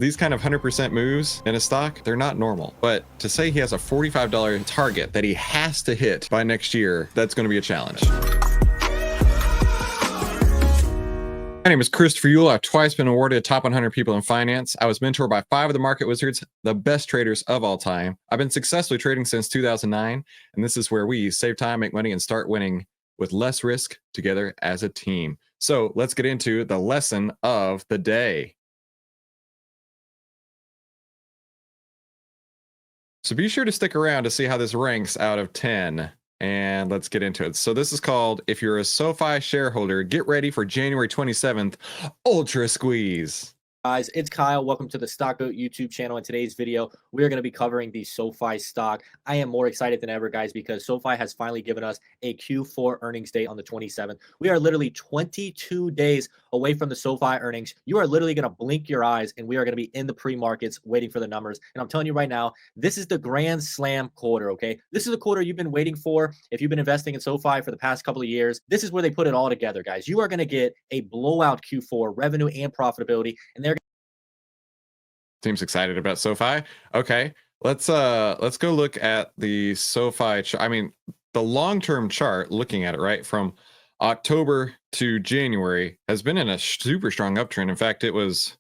These kind of 100% moves in a stock, they're not normal. But to say he has a $45 target that he has to hit by next year, that's going to be a challenge. My name is Christopher Uhl. I've twice been awarded top 100 people in finance. I was mentored by 5 of the market wizards, the best traders of all time. I've been successfully trading since 2009, and this is where we save time, make money, and start winning with less risk together as a team. So let's get into the lesson of the day. So be sure to stick around to see how this ranks out of 10. And let's get into it. So this is called, if you're a SoFi shareholder, get ready for January 27th, Ultra Squeeze. Guys, it's Kyle. Welcome to the Stockboat YouTube channel. In today's video, we are going to be covering the SoFi stock. I am more excited than ever, guys, because SoFi has finally given us a Q4 earnings date on the 27th. We are literally 22 days away from the SoFi earnings. You are literally going to blink your eyes, and we are going to be in the pre-markets waiting for the numbers. And I'm telling you right now, this is the grand slam quarter, okay? This is the quarter you've been waiting for. If you've been investing in SoFi for the past couple of years, this is where they put it all together, guys. You are going to get a blowout Q4 revenue and profitability, and they're Seems excited about SoFi. Okay, let's go look at the SoFi chart. I mean, the long-term chart, looking at it, right, from October to January has been in a super strong uptrend. In fact, it was,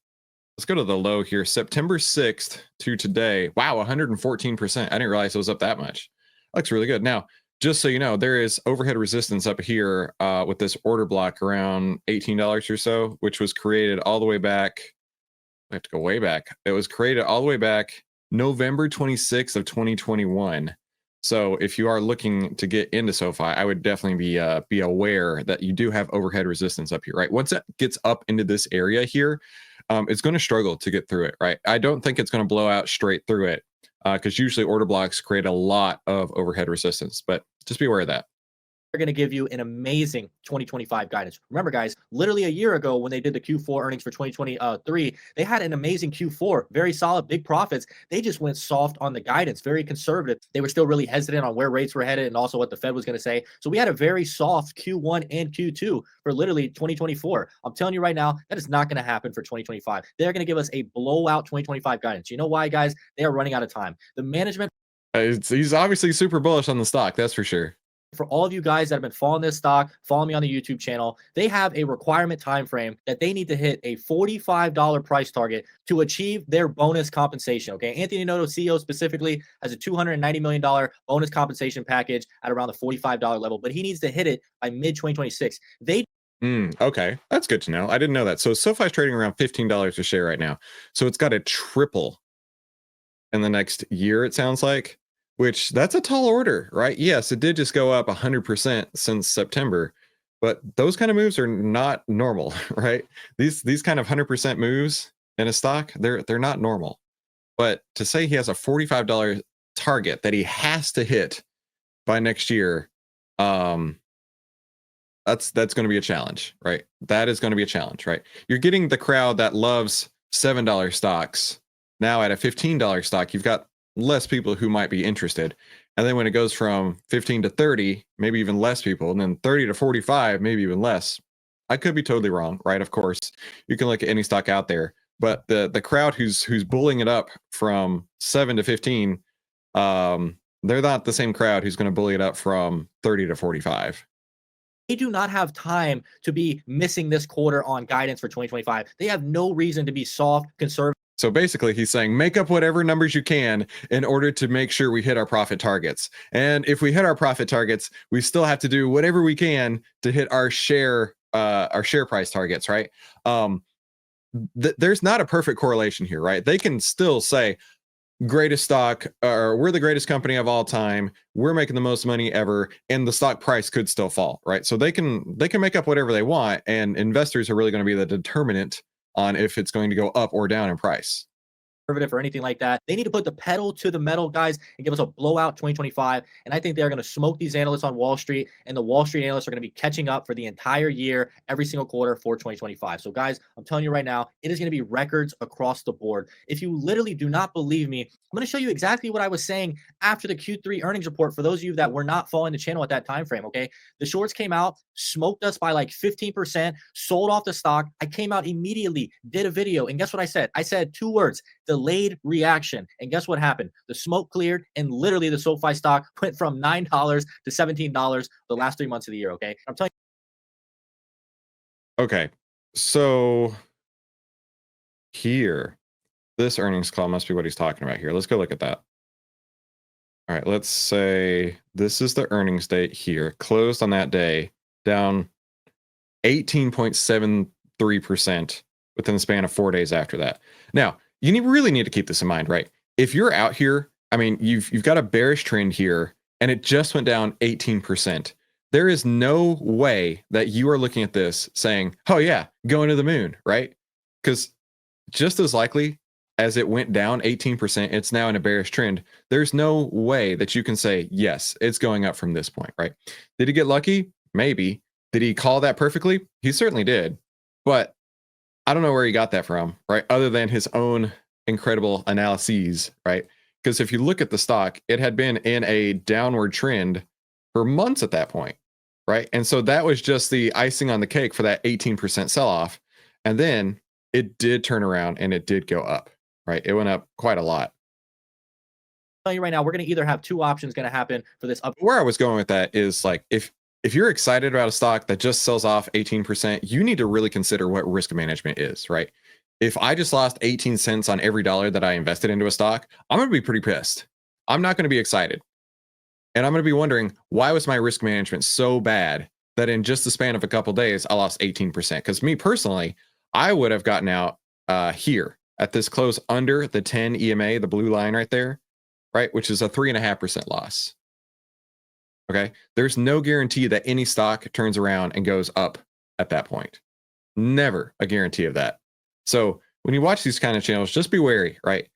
let's go to the low here, September 6th to today. Wow, 114%. I didn't realize it was up that much. Looks really good. Now, just so you know, there is overhead resistance up here with this order block around $18 or so, which was created all the way back. I have to go way back. It was created all the way back November 26th of 2021. So if you are looking to get into SoFi, I would definitely be aware that you do have overhead resistance up here, right? Once it gets up into this area here, it's going to struggle to get through it, right? I don't think it's going to blow out straight through it because usually order blocks create a lot of overhead resistance, but just be aware of that. They're going to give you an amazing 2025 guidance. Remember, guys, literally a year ago when they did the Q4 earnings for 2023, they had an amazing Q4, very solid, big profits. They just went soft on the guidance, very conservative. They were still really hesitant on where rates were headed and also what the Fed was going to say. So we had a very soft Q1 and Q2 for literally 2024. I'm telling you right now, that is not going to happen for 2025. They're going to give us a blowout 2025 guidance. You know why, guys? They are running out of time. The management. He's obviously super bullish on the stock, that's for sure. For all of you guys that have been following this stock, follow me on the YouTube channel, they have a requirement time frame that they need to hit a $45 price target to achieve their bonus compensation. Okay, Anthony Noto, CEO specifically, has a $290 million bonus compensation package at around the $45 level, but he needs to hit it by mid-2026. Okay, that's good to know. I didn't know that. So SoFi's trading around $15 a share right now. So it's got to triple in the next year, it sounds like. Which that's a tall order, right? Yes, it did just go up 100% since September, but those kind of moves are not normal, right? These kind of 100% moves in a stock, they're not normal. But to say he has a $45 target that he has to hit by next year, that's going to be a challenge, right? That is going to be a challenge, right? You're getting the crowd that loves $7 stocks. Now at a $15 stock, you've got less people who might be interested. And then when it goes from 15 to 30, maybe even less people, and then 30 to 45, maybe even less. I could be totally wrong, right? Of course, you can look at any stock out there, but the crowd who's bullying it up from 7 to 15, they're not the same crowd who's going to bully it up from 30 to 45. They do not have time to be missing this quarter on guidance for 2025. They have no reason to be soft, conservative. So basically, he's saying make up whatever numbers you can in order to make sure we hit our profit targets. And if we hit our profit targets, we still have to do whatever we can to hit our share price targets, right? There's not a perfect correlation here, right? They can still say greatest stock, or we're the greatest company of all time, we're making the most money ever, and the stock price could still fall, right? So they can make up whatever they want, and investors are really going to be the determinant on if it's going to go up or down in price. conservative or anything like that. They need to put the pedal to the metal, guys, and give us a blowout 2025. And I think they're going to smoke these analysts on Wall Street, and the Wall Street analysts are going to be catching up for the entire year, every single quarter for 2025. So, guys, I'm telling you right now, it is going to be records across the board. If you literally do not believe me, I'm going to show you exactly what I was saying after the Q3 earnings report for those of you that were not following the channel at that time frame. Okay, the shorts came out, smoked us by like 15%, sold off the stock. I came out immediately, did a video, and guess what I said? I said 2 words: delayed reaction. And guess what happened? The smoke cleared, and literally the SoFi stock went from $9 to $17 the last 3 months of the year. Okay, I'm telling you. Okay, so here, this earnings call must be what he's talking about here. Let's go look at that. All right, let's say this is the earnings date here, closed on that day, down 18.73% within the span of 4 days after that. Now, you really need to keep this in mind, right? If you're out here, I mean, you've got a bearish trend here, and it just went down 18%. There is no way that you are looking at this saying, oh yeah, going to the moon, right? Because just as likely as it went down 18%, it's now in a bearish trend. There's no way that you can say, yes, it's going up from this point, right? Did he get lucky? Maybe. Did he call that perfectly? He certainly did. But I don't know where he got that from, right? Other than his own incredible analyses, right? Because if you look at the stock, it had been in a downward trend for months at that point, right? And so that was just the icing on the cake for that 18% sell-off. And then it did turn around and it did go up, right? It went up quite a lot. you right now, we're going to either have 2 options going to happen for this up. Where I was going with that is like, if you're excited about a stock that just sells off 18%, you need to really consider what risk management is, right? If I just lost 18 cents on every dollar that I invested into a stock, I'm going to be pretty pissed. I'm not going to be excited. And I'm going to be wondering, why was my risk management so bad that in just the span of a couple of days, I lost 18%? Because me personally, I would have gotten out here at this close under the 10 EMA, the blue line right there, right? Which is a 3.5% loss. Okay. There's no guarantee that any stock turns around and goes up at that point. Never a guarantee of that. So when you watch these kind of channels, just be wary, right?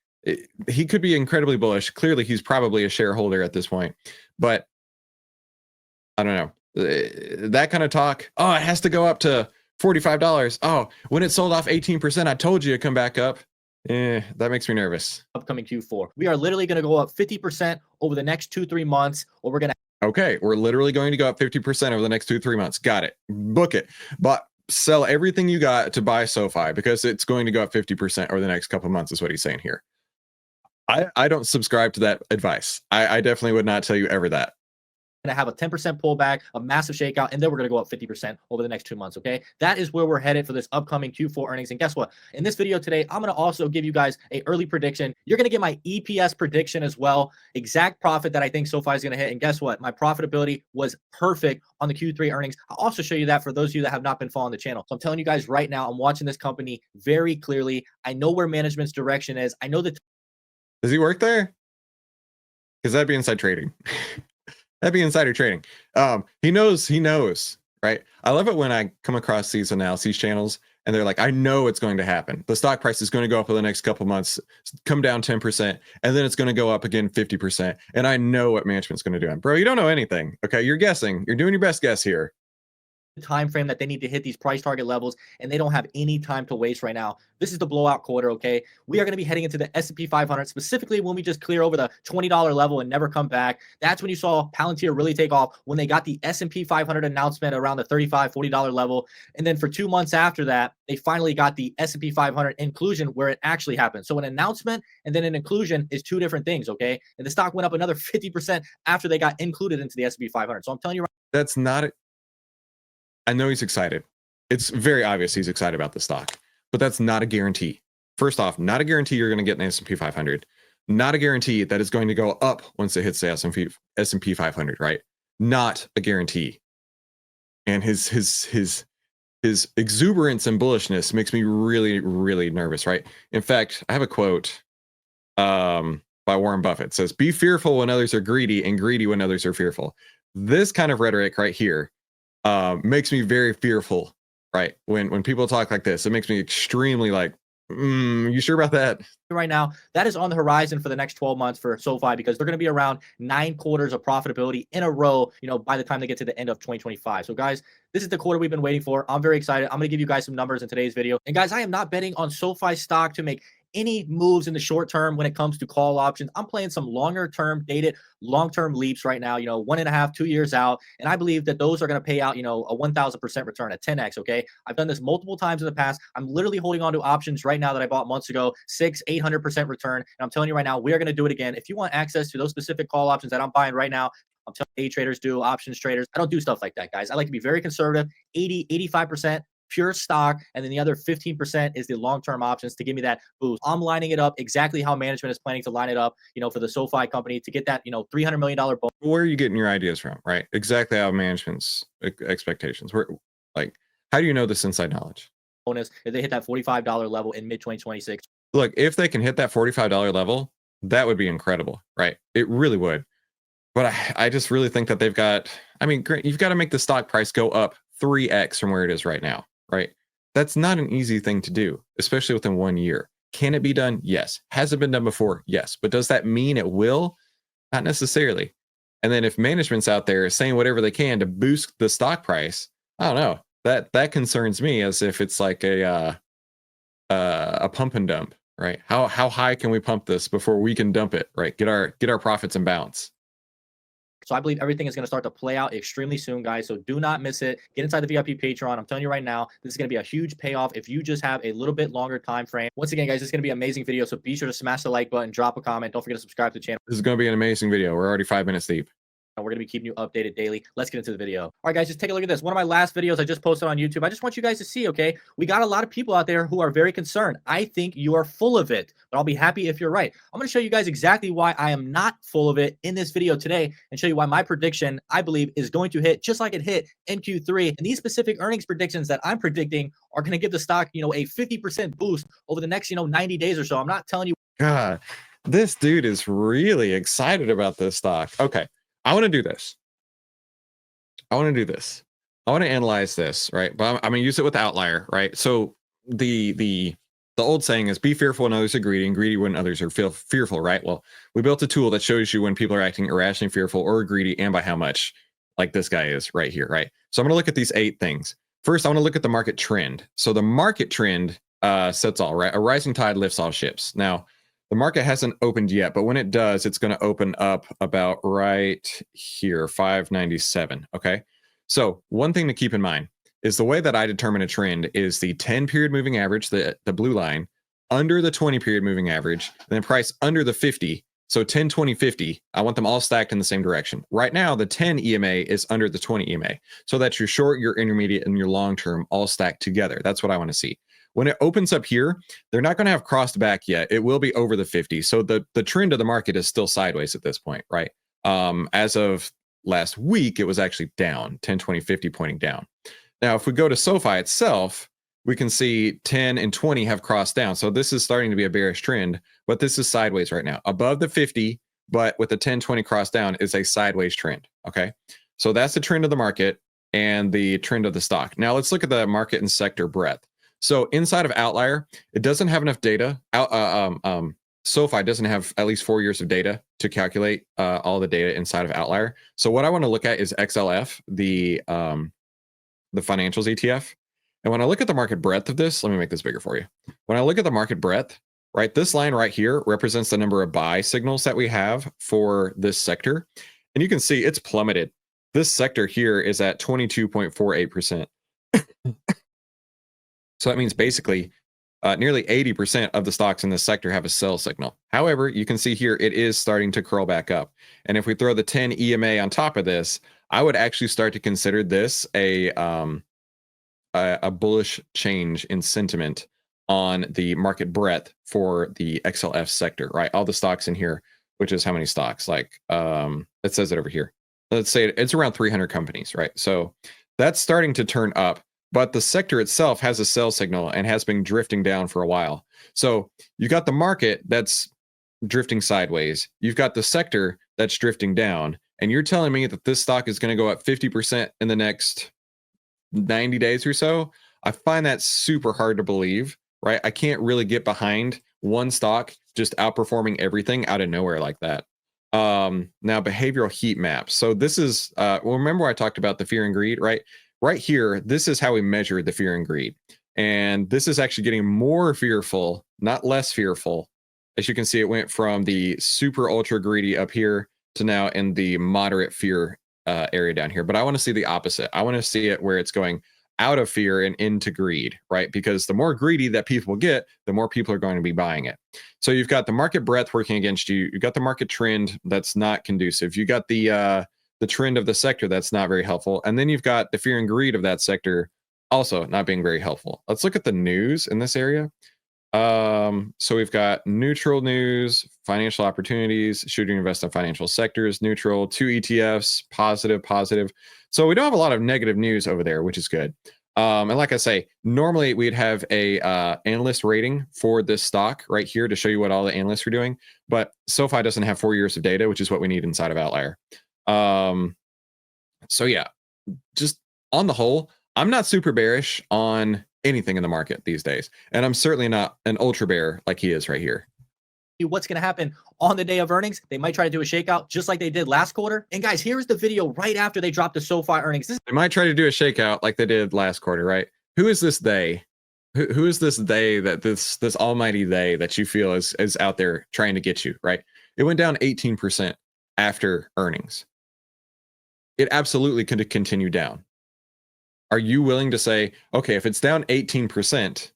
He could be incredibly bullish. Clearly, he's probably a shareholder at this point, but I don't know. That kind of talk, oh, it has to go up to $45. Oh, when it sold off 18%, I told you to come back up. That makes me nervous. Upcoming Q4. We are literally going to go up 50% over the next 2-3 months, or we're going to. Okay, we're literally going to go up 50% over the next 2-3 months. Got it. Book it. But sell everything you got to buy SoFi because it's going to go up 50% over the next couple of months is what he's saying here. I don't subscribe to that advice. I definitely would not tell you ever that. Going to have a 10% pullback, a massive shakeout, and then we're going to go up 50% over the next 2 months. Okay, that is where we're headed for this upcoming Q4 earnings. And guess what? In this video today, I'm going to also give you guys a early prediction. You're going to get my EPS prediction as well, exact profit that I think SoFi is going to hit. And guess what? My profitability was perfect on the Q3 earnings. I'll also show you that for those of you that have not been following the channel. So I'm telling you guys right now, I'm watching this company very clearly. I know where management's direction is. I know that. Does he work there? Because that'd be inside trading. That'd be insider trading. He knows, right? I love it when I come across these analysis channels and they're like, I know it's going to happen. The stock price is going to go up in the next couple months, come down 10%, and then it's going to go up again 50%. And I know what management's going to do. Bro, you don't know anything. Okay, you're guessing. You're doing your best guess here. Time frame that they need to hit these price target levels, and they don't have any time to waste right now. This is the blowout quarter. Okay, we are going to be heading into the S&P 500, specifically when we just clear over the $20 level and never come back. That's when you saw Palantir really take off, when they got the S&P 500 announcement around the $35-$40 level. And then for 2 months after that, they finally got the S&P 500 inclusion where it actually happened. So an announcement and then an inclusion is 2 different things. Okay, and the stock went up another 50% after they got included into the S&P 500. So I'm telling you, that's not it. I know he's excited. It's very obvious he's excited about the stock, but that's not a guarantee. First off, not a guarantee you're going to get an S&P 500. Not a guarantee that it's going to go up once it hits the S&P 500, right? Not a guarantee. And his exuberance and bullishness makes me really, really nervous, right? In fact, I have a quote by Warren Buffett. It says, "Be fearful when others are greedy and greedy when others are fearful." This kind of rhetoric right here makes me very fearful, right? When people talk like this, it makes me extremely like You sure about that? Right now, that is on the horizon for the next 12 months for SoFi, because they're going to be around 9 quarters of profitability in a row, by the time they get to the end of 2025. So guys, this is the quarter we've been waiting for. I'm very excited. I'm going to give you guys some numbers in today's video. And guys, I am not betting on SoFi stock to make any moves in the short term when it comes to call options. I'm playing some longer term dated, long-term leaps right now, 1.5, 2 years out. And I believe that those are going to pay out, a 1000% return, a 10x. Okay. I've done this multiple times in the past. I'm literally holding on to options right now that I bought months ago, 800% return. And I'm telling you right now, we are going to do it again. If you want access to those specific call options that I'm buying right now, I'm telling day traders do, options traders. I don't do stuff like that, guys. I like to be very conservative, 85% pure stock, and then the other 15% is the long-term options to give me that boost. I'm lining it up exactly how management is planning to line it up, for the SoFi company to get that, $300 million bonus. Where are you getting your ideas from, right? Exactly how management's expectations. Where, like, how do you know this inside knowledge? Bonus if they hit that $45 level in mid-2026. Look, if they can hit that $45 level, that would be incredible, right? It really would. But I just really think that they've got, I mean, you've got to make the stock price go up 3x from where it is right now, right? That's not an easy thing to do, especially within 1 year. Can it be done? Yes. Has it been done before? Yes. But does that mean it will? Not necessarily. And then if management's out there saying whatever they can to boost the stock price, I don't know. That concerns me, as if it's like a pump and dump, right? How high can we pump this before we can dump it, right? Get our profits in bounce. So I believe everything is going to start to play out extremely soon, guys. So do not miss it. Get inside the VIP Patreon. I'm telling you right now, this is going to be a huge payoff if you just have a little bit longer time frame. Once again, guys, this is going to be an amazing video. So be sure to smash the like button, drop a comment. Don't forget to subscribe to the channel. This is going to be an amazing video. We're already 5 minutes deep. And we're going to be keeping you updated daily. Let's get into the video. All right, guys, just take a look at this. One of my last videos I just posted on YouTube. I just want you guys to see, okay? We got a lot of people out there who are very concerned. I think you are full of it, but I'll be happy if you're right. I'm going to show you guys exactly why I am not full of it in this video today, and show you why my prediction, I believe, is going to hit just like it hit in Q3. And these specific earnings predictions that I'm predicting are going to give the stock, a 50% boost over the next, 90 days or so. I'm not telling you. God, this dude is really excited about this stock. Okay, I want to do this. I want to analyze this, right? But I'm going to use it with outlier, right? So the old saying is, be fearful when others are greedy, and greedy when others are fearful, right? Well, we built a tool that shows you when people are acting irrationally fearful or greedy, and by how much, like this guy is right here, right? So I'm going to look at these 8 things. First, I want to look at the market trend. So the market trend sets all, right? A rising tide lifts all ships. Now, the market hasn't opened yet, but when it does, it's going to open up about right here, 597. Okay. So one thing to keep in mind is the way that I determine a trend is the 10 period moving average, the blue line, under the 20 period moving average, and then price under the 50. So 10, 20, 50, I want them all stacked in the same direction. Right now, the 10 EMA is under the 20 EMA. So that's your short, your intermediate, and your long term all stacked together. That's what I want to see. When it opens up here, they're not going to have crossed back yet. It will be over the 50. So the trend of the market is still sideways at this point, right? As of last week, it was actually down, 10, 20, 50 pointing down. Now, if we go to SoFi itself, we can see 10 and 20 have crossed down. So this is starting to be a bearish trend, but this is sideways right now. Above the 50, but with the 10, 20 cross down is a sideways trend, okay? So that's the trend of the market and the trend of the stock. Now let's look at the market and sector breadth. So inside of outlier, it doesn't have enough data. SoFi doesn't have at least 4 years of data to calculate all the data inside of outlier. So what I want to look at is XLF, the financials ETF. And when I look at the market breadth of this, let me make this bigger for you. When I look at the market breadth, right, this line right here represents the number of buy signals that we have for this sector. And you can see it's plummeted. This sector here is at 22.48%. So that means basically nearly 80% of the stocks in this sector have a sell signal. However, you can see here it is starting to curl back up. And if we throw the 10 EMA on top of this, I would actually start to consider this a bullish change in sentiment on the market breadth for the XLF sector, right? All the stocks in here, which is how many stocks? Like it says it over here. Let's say it's around 300 companies, right? So that's starting to turn up. But the sector itself has a sell signal and has been drifting down for a while. So you got the market that's drifting sideways. You've got the sector that's drifting down. And you're telling me that this stock is going to go up 50% in the next 90 days or so? I find that super hard to believe, right? I can't really get behind one stock just outperforming everything out of nowhere like that. Now behavioral heat maps. So this is, well, remember I talked about the fear and greed, right? Right here, this is how we measure the fear and greed. And this is actually getting more fearful, not less fearful. As you can see, it went from the super ultra greedy up here to now in the moderate fear area down here. But I want to see the opposite. I want to see it where it's going out of fear and into greed, right? Because the more greedy that people get, the more people are going to be buying it. So you've got the market breadth working against you. You've got the market trend that's not conducive. You got the trend of the sector that's not very helpful, and then you've got the fear and greed of that sector also not being very helpful. Let's look at the news in this area. So we've got neutral news, financial opportunities, shooting invest in financial sectors, neutral, 2 ETFs, positive, positive. So we don't have a lot of negative news over there, which is good. And like I say, normally we'd have a analyst rating for this stock right here to show you what all the analysts are doing. But SoFi doesn't have 4 years of data, which is what we need inside of Outlier. So yeah, just on the whole, I'm not super bearish on anything in the market these days. And I'm certainly not an ultra bear like he is right here. What's going to happen on the day of earnings? They might try to do a shakeout just like they did last quarter. And guys, here's the video right after they dropped the SoFi earnings. They might try to do a shakeout like they did last quarter, right? Who is this they? Who is this they, that this almighty they that you feel is out there trying to get you, right? It went down 18% after earnings. It absolutely could continue down. Are you willing to say, okay, if it's down 18%,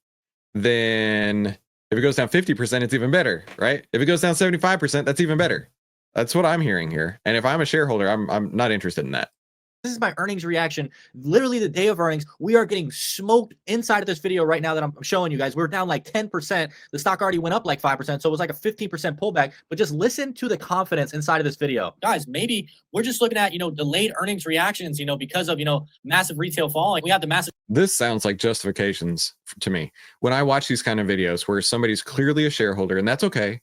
then if it goes down 50%, it's even better, right? If it goes down 75%, that's even better. That's what I'm hearing here. And if I'm a shareholder, I'm not interested in that. This is my earnings reaction. Literally the day of earnings, we are getting smoked inside of this video right now that I'm showing you guys. We're down like 10%. The stock already went up like 5%. So it was like a 15% pullback. But just listen to the confidence inside of this video. Guys, maybe we're just looking at, delayed earnings reactions, because of, massive retail falling. We have the massive. This sounds like justifications to me. When I watch these kind of videos where somebody's clearly a shareholder, and that's okay,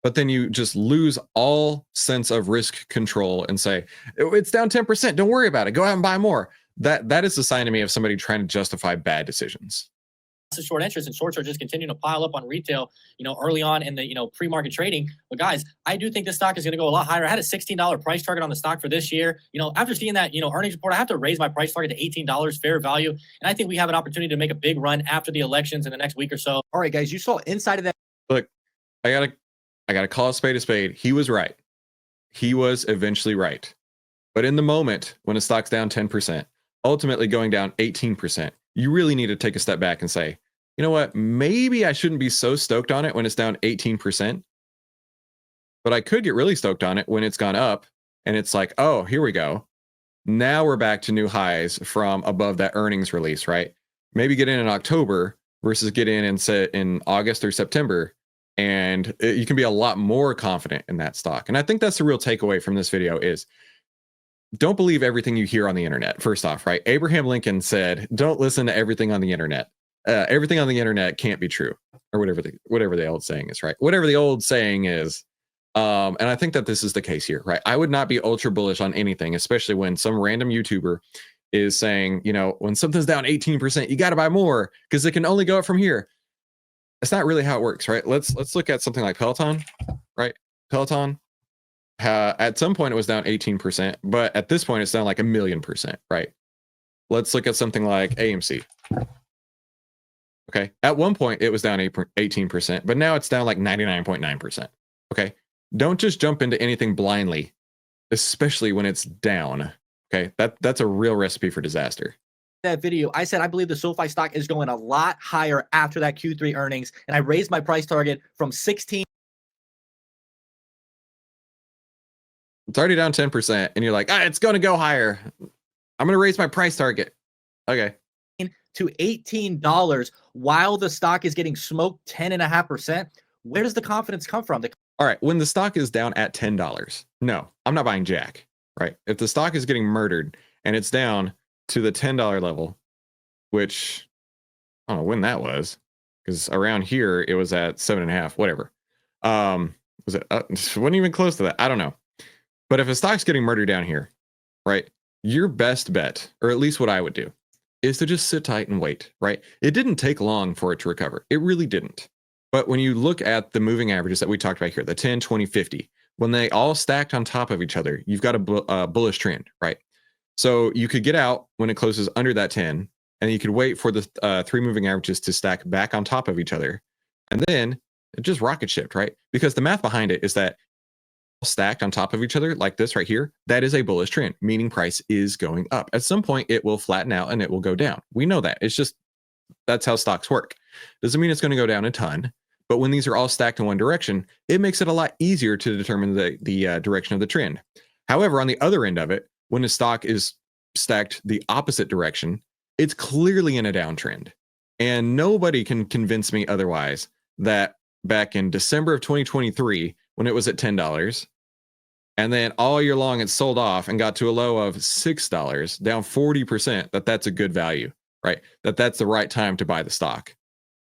but then you just lose all sense of risk control and say, it's down 10%. Don't worry about it. Go out and buy more. That is a sign to me of somebody trying to justify bad decisions. Short interest, and shorts are just continuing to pile up on retail, early on in the, pre-market trading. But guys, I do think this stock is going to go a lot higher. I had a $16 price target on the stock for this year. After seeing that, earnings report, I have to raise my price target to $18 fair value. And I think we have an opportunity to make a big run after the elections in the next week or so. All right, guys, you saw inside of that. Look, I gotta call a spade a spade. He was right. He was eventually right. But in the moment when a stock's down 10%, ultimately going down 18%, you really need to take a step back and say, you know what? Maybe I shouldn't be so stoked on it when it's down 18%, but I could get really stoked on it when it's gone up and it's like, oh, here we go. Now we're back to new highs from above that earnings release, right? Maybe get in October versus get in and set in August or September. And you can be a lot more confident in that stock. And I think that's the real takeaway from this video is don't believe everything you hear on the internet. First off, right? Abraham Lincoln said, don't listen to everything on the internet. Everything on the internet can't be true, or whatever the old saying is, right? Whatever the old saying is. And I think that this is the case here, right? I would not be ultra bullish on anything, especially when some random YouTuber is saying, when something's down 18%, you got to buy more because it can only go up from here. That's not really how it works, right? Let's look at something like Peloton, right? Peloton, at some point it was down 18%, but at this point it's down like 1,000,000%, right? Let's look at something like AMC. Okay, at one point it was down 18%, but now it's down like 99.9%. Okay, don't just jump into anything blindly, especially when it's down. Okay, that's a real recipe for disaster. That video, I said I believe the SoFi stock is going a lot higher after that Q3 earnings, and I raised my price target from 16. It's already down 10%, and you're like, it's going to go higher. I'm going to raise my price target. Okay. To $18 while the stock is getting smoked 10.5%. Where does the confidence come from? All right. When the stock is down at $10, no, I'm not buying jack, right? If the stock is getting murdered and it's down to the $10 level, which I don't know when that was, because around here it was at 7.5, whatever. Was it wasn't even close to that? I don't know. But if a stock's getting murdered down here, right, your best bet, or at least what I would do, is to just sit tight and wait, right? It didn't take long for it to recover. It really didn't. But when you look at the moving averages that we talked about here, the 10, 20, 50, when they all stacked on top of each other, you've got a bullish trend, right? So you could get out when it closes under that 10, and you could wait for the three moving averages to stack back on top of each other. And then it just rocket shipped, right? Because the math behind it is that stacked on top of each other like this right here, that is a bullish trend, meaning price is going up. At some point, it will flatten out and it will go down. We know that. It's just that's how stocks work. Doesn't mean it's going to go down a ton, but when these are all stacked in one direction, it makes it a lot easier to determine the direction of the trend. However, on the other end of it, when a stock is stacked the opposite direction, it's clearly in a downtrend. And nobody can convince me otherwise that back in December of 2023, when it was at $10, and then all year long it sold off and got to a low of $6, down 40%, that's a good value, right? That's the right time to buy the stock.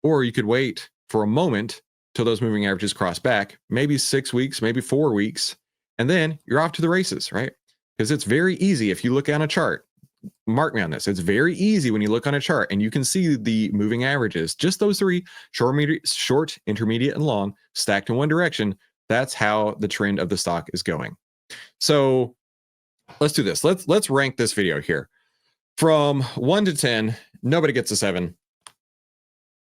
Or you could wait for a moment till those moving averages cross back, maybe 6 weeks, maybe 4 weeks, and then you're off to the races, right? Because it's very easy if you look on a chart. Mark me on this. It's very easy when you look on a chart and you can see the moving averages, just those three, short, intermediate, and long, stacked in one direction. That's how the trend of the stock is going. So let's do this. Let's rank this video here. From 1 to 10, nobody gets a 7.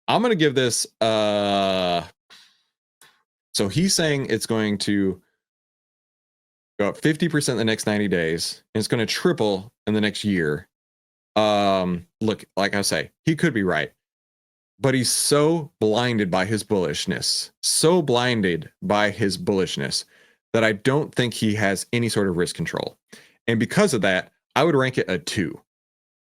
I'm going to give this, so he's saying it's going to go up 50% in the next 90 days, and it's going to triple in the next year. Look, like I say, he could be right, but he's so blinded by his bullishness, that I don't think he has any sort of risk control. And because of that, I would rank it a 2.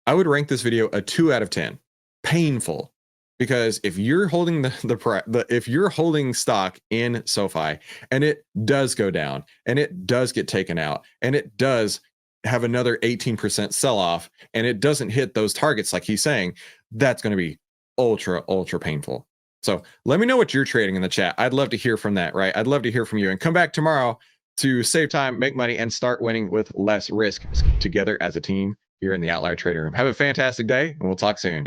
I would rank this video a 2 out of 10. Painful. Because if you're holding if you're holding stock in SoFi and it does go down and it does get taken out and it does have another 18% sell off and it doesn't hit those targets like he's saying, that's going to be ultra painful. So let me know what you're trading in the chat. I'd love to hear from that, right? I'd love to hear from you, and come back tomorrow to save time, make money, and start winning with less risk together as a team here in the Outlier Trading Room. Have a fantastic day, and we'll talk soon.